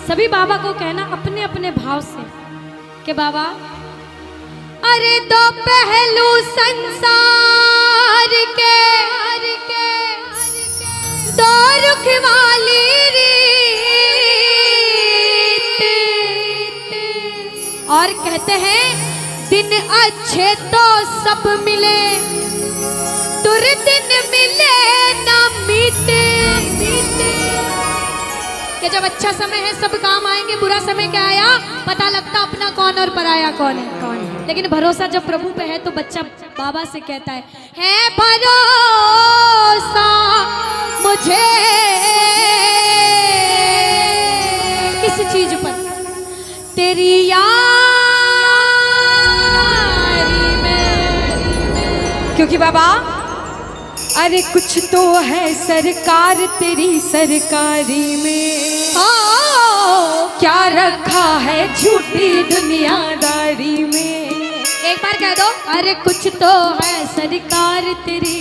सभी बाबा को कहना अपने अपने भाव से कि बाबा, अरे दो पहलू संसार के दो रुख वाली रीत, और कहते हैं दिन अच्छे तो सब मिले, दुर्दिन मिले ना मीते। कि जब अच्छा समय है सब काम आएंगे, बुरा समय क्या आया पता लगता अपना कौन और पराया कौन है। लेकिन भरोसा जब प्रभु पे है तो बच्चा बाबा से कहता है भरोसा मुझे किस चीज पर, तेरी यारी में। क्योंकि बाबा अरे कुछ तो है सरकार तेरी सरकारी में, क्या रखा है झूठी दुनियादारी में। एक बार कह दो, अरे कुछ तो है सरकार तेरी,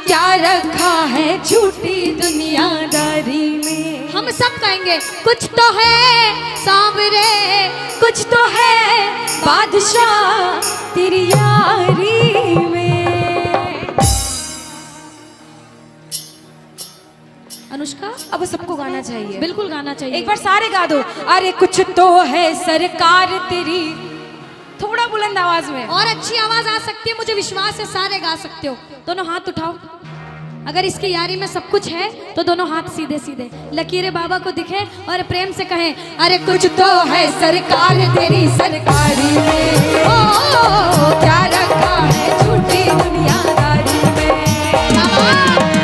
क्या रखा है झूठी दुनियादारी में। हम सब कहेंगे कुछ तो है सांवरे, कुछ तो है बादशाह तेरी यारी में। अनुष्का अब सबको गाना चाहिए, बिल्कुल गाना चाहिए। एक बार सारे गा दो। अरे कुछ तो है सरकार तेरी, थोड़ा बुलंद आवाज में। और अच्छी आवाज आ सकती है, मुझे विश्वास है सारे गा सकते हो। दोनों हाथ उठाओ, अगर इसकी यारी में सब कुछ है तो दोनों हाथ सीधे सीधे लकीरें बाबा को दिखे और प्रेम से कहें, अरे कुछ तो है सरकार तेरी सरकारी में, ओ क्या रखा है झूठी दुनियादारी में।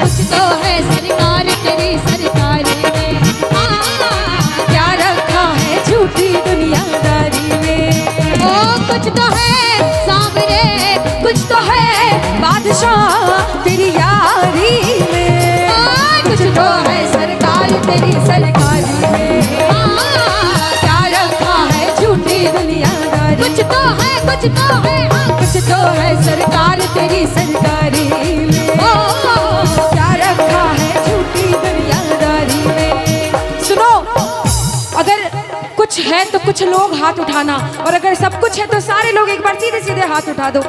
कुछ तो है सरकार तेरी सरकारी में, क्या रखा है झूठी दुनियादारी में। ओ कुछ तो है सांवरे, कुछ तो है बादशाह तेरी यारी में, कुछ तो है सरकार तेरी सरकारी में, क्या रखा है झूठी दुनियादारी। कुछ तो है कुछ तो है सरकार तेरी सरकारी में, क्या रखा है झूठी दुनियादारी में। सुनो, अगर कुछ है तो कुछ लोग हाथ उठाना, और अगर सब कुछ है तो सारे लोग एक बार सीधे सीधे हाथ उठा दो।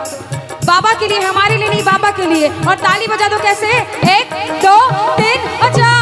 बाबा के लिए, हमारे लिए नहीं, बाबा के लिए। और ताली बजा दो। कैसे? 1 2 3 बजा।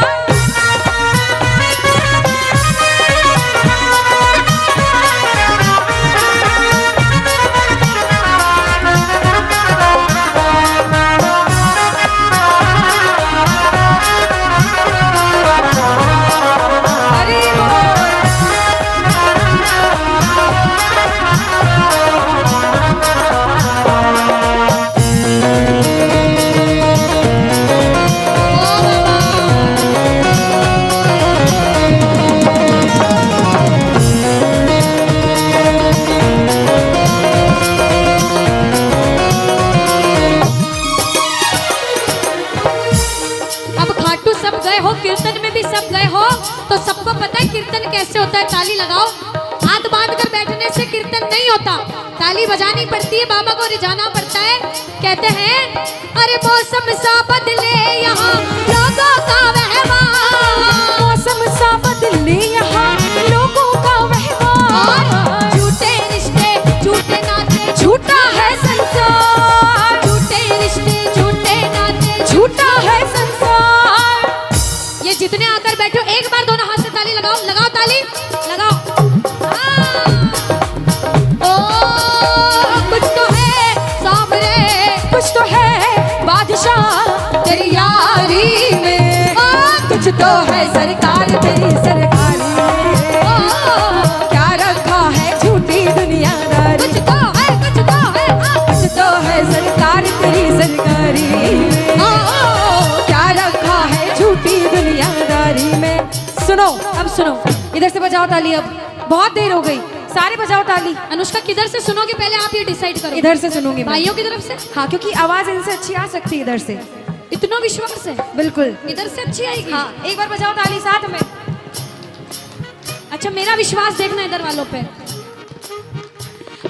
कीर्तन में भी सब गए हो तो सबको पता है कीर्तन कैसे होता है। ताली लगाओ, हाथ बांध कर बैठने से कीर्तन नहीं होता, ताली बजानी पड़ती है, बाबा को रिझाना पड़ता है। कहते हैं अरे मौसम सा बदले यहाँ लोगों का व्यवहार, मौसम सा बदले यहाँ लोगों का व्यवहार, झूठे रिश्ते झूठे नाते झूठा है संसार, झूठे रिश्ते झूठे नाते झूठा है संसार। ये जितने आकर बैठो एक बार दोनों हाथ से ताली लगाओ, लगाओ ताली लगाओ। ओ कुछ तो है सांवरे, कुछ तो है बादशाह तेरी यारी में, कुछ तो है सरकार तेरी सरकारी में, क्या रखा है झूठी दुनियादारी। कुछ तो है कुछ तो है सरकार तेरी सरकारी में, क्या रखा है झूठी दुनियादारी में। सुनो, अब सुनो, इधर से बजाओ ताली। अब बहुत देर हो गई, सारे बजाओ ताली। अनुष्का किधर से सुनोगे पहले आप ये डिसाइड करो। इधर से सुनूंगी मैं। भाइयों की तरफ से? हाँ, क्योंकि आवाज इनसे अच्छी आ सकती है इधर से। इतना विश्वास है? बिल्कुल, इधर से अच्छी आएगी। हाँ, एक बार बजाओ ताली साथ में। अच्छा, मेरा विश्वास देखना इधर वालों पे।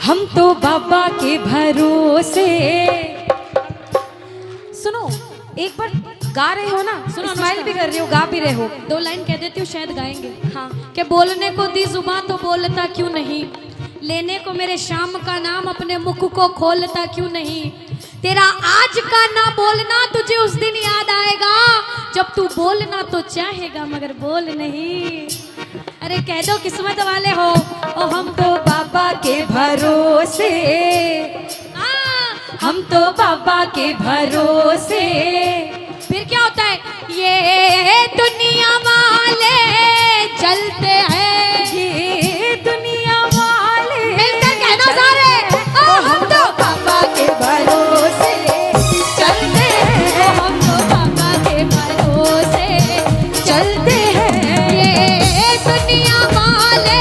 हम तो बाबा के भरोसे। सुनो, एक बार गा रहे हो ना, सुनो, स्माइल भी कर रही हो, गा भी रहे हो। 2 लाइन कह देती हूँ, शायद गाएंगे। हाँ। कि बोलने को दी जुबान तो बोलता क्यों नहीं, लेने को मेरे शाम का नाम अपने मुख को खोलता क्यों नहीं। तेरा आज का ना बोलना तुझे उस दिन याद आएगा, जब तू बोलना तो चाहेगा मगर बोल नहीं। अरे कह दो किस्मत वाले हो, ओ हम तो बाबा के भरोसे, हम तो बाबा के भरोसे। फिर क्या होता है, ये दुनिया वाले चलते हैं, ये दुनिया वाले मिलकर कहना सारे, ओ हम तो बाबा के भरोसे चलते हैं, ओ हम तो बाबा के भरोसे चलते हैं। ये दुनिया वाले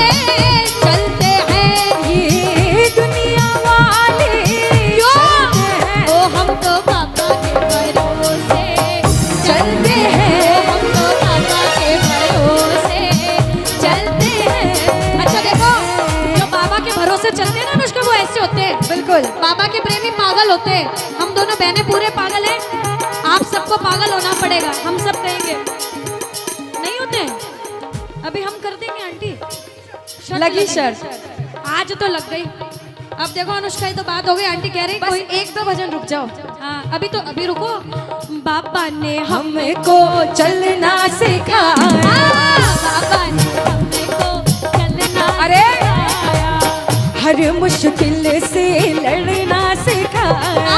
चलते हैं, ये दुनिया वाले ओ हम तो बाबा के भरोसे चलते हैं, ओ हम तो बाबा के भरोसे चलते हैं। अच्छा देखो, जो बाबा के भरोसे चलते हैं ना अनुष्का, वो ऐसे होते हैं। बिल्कुल। बाबा के प्रेमी पागल होते हैं, हम दोनों बहनें पूरे पागल हैं। आप सबको पागल होना पड़ेगा, हम सब कहेंगे नहीं होते हैं। अभी हम कर देंगे आंटी, शर्त लगी लगेगी। शर्त। आज तो लग गई। अब देखो अनुष्का, ये तो बात हो गई, आंटी कह रही बस कोई 1-2 भजन रुक जाओ। हाँ अभी रुको। बाबा ने हमको चलना सिखाया, बाबा ने हमको चलना अरे! सिखाया। हर मुश्किल से लड़ना सिखाया।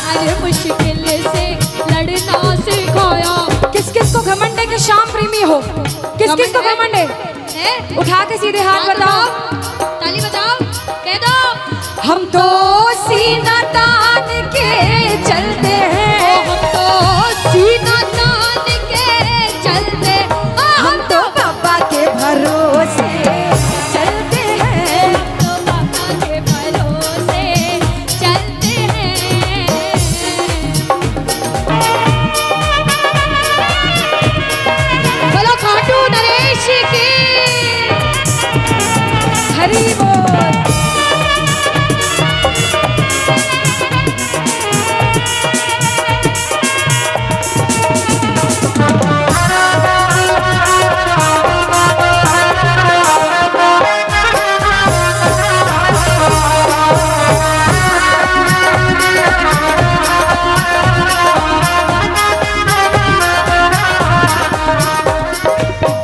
हर मुश्किल से लड़ना सिखाया। किस किस को घमंड है कि श्याम प्रेमी हो? किस किस को घमंड है? है? उठा के सीधे हाथ बताओ। ताली बजाओ, कह दो हम तो सीना तान के चलते हैं, हम तो सीना तान के चलते, हम तो बाबा के भरोसे चलते हैं। हम तो बाबा के भरोसे चलते हैं। बोलो खाटू नरेश की हरि बोल।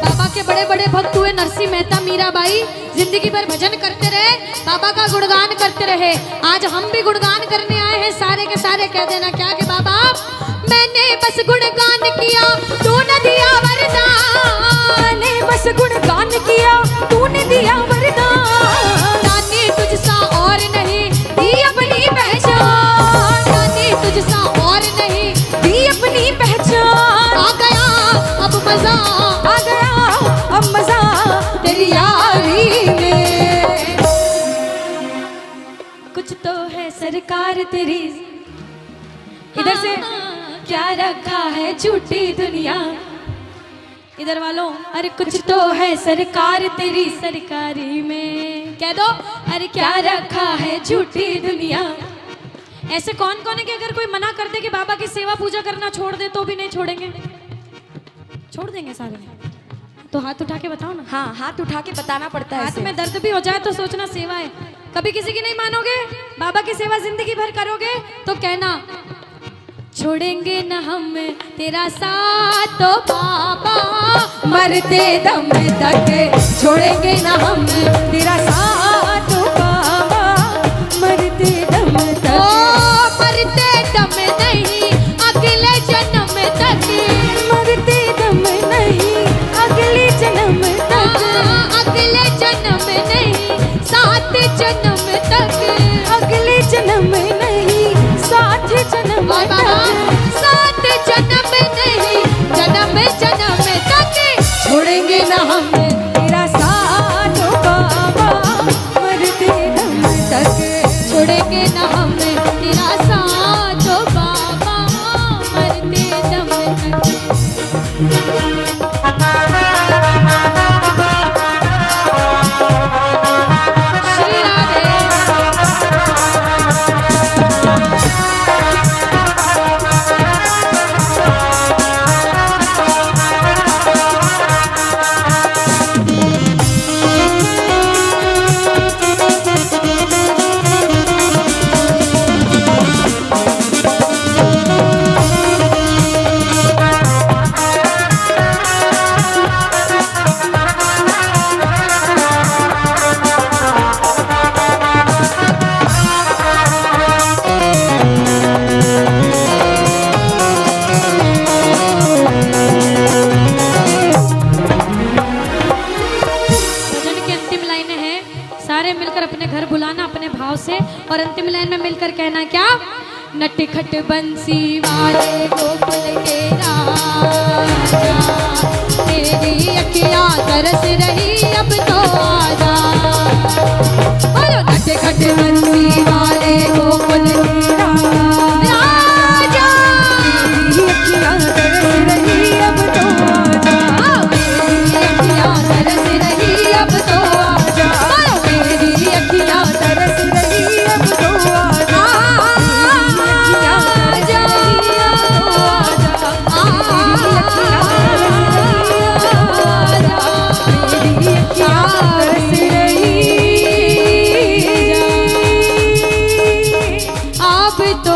बाबा के बड़े बड़े भक्त हुए नरसिंह मेहता, मीराबाई, जिंदगी भर भजन करते रहे, बाबा का गुणगान करते रहे। आज हम भी गुणगान करने आए हैं, सारे के सारे कह देना क्या कि बाबा मैंने बस गुणगान किया, तूने दिया वरदान, मैंने बस गुणगान किया, तूने दिया वरदान। जाने तुझसा और नहीं दी अपनी पहचान, जाने तुझसा और नहीं दी अपनी पहचान। आ गया अब मजा, आ गया अब मजा तेरी यारी में। कुछ तो है सरकार तेरी, इधर से क्या रखा है झूठी दुनिया। इधर वालों, अरे कुछ तो है सरकार तेरी सरकारी में, कह दो अरे क्या रखा है झूठी दुनिया। ऐसे कौन कौन है कि अगर कोई मना कर दे कि बाबा की सेवा पूजा करना छोड़ दे तो भी नहीं छोड़ेंगे? छोड़ देंगे सारे? तो हाथ उठा के बताओ ना। हाँ, हाथ उठा के बताना पड़ता है हाथ ऐसे। में दर्द भी हो जाए तो सोचना सेवा है। कभी किसी की नहीं मानोगे, बाबा की सेवा जिंदगी भर करोगे तो कहना छोड़ेंगे न हम तेरा साथ तो बाबा, मरते दम तक छोड़ेंगे ना हम तेरा साथ ओ बाबा, मरते दम ओ तक। मरते दम नहीं अगले जन्म तक, मरते दम नहीं अगले जन्म तक। अगले जन्म नहीं 7 जन्म तक, अगले जन्म नहीं 7 जन्म और बाबा तक। 7 जन्म नहीं जन्म जन्म तक छोड़ेंगे ना हम तेरा साथ ओ बाबा, मरते दम तक। छोड़ेंगे न हम तेरा साथ ओ बाबा, मरते दम तक। श्री राधे। और अंतिम लाइन में मिलकर कहना क्या, नटखट बंसी वाले गोकुल के राजा, तेरी अखियाँ तरस रही अब तो आजा। बोलो नटखट बंसी वाले गोकुल के राजा, तेरी अखियाँ तरस रही अब तो आजा, मेरी अखियाँ तरस रही अब तो आजा, मेरी अखियाँ तरस रही अब तो आजा, अब तो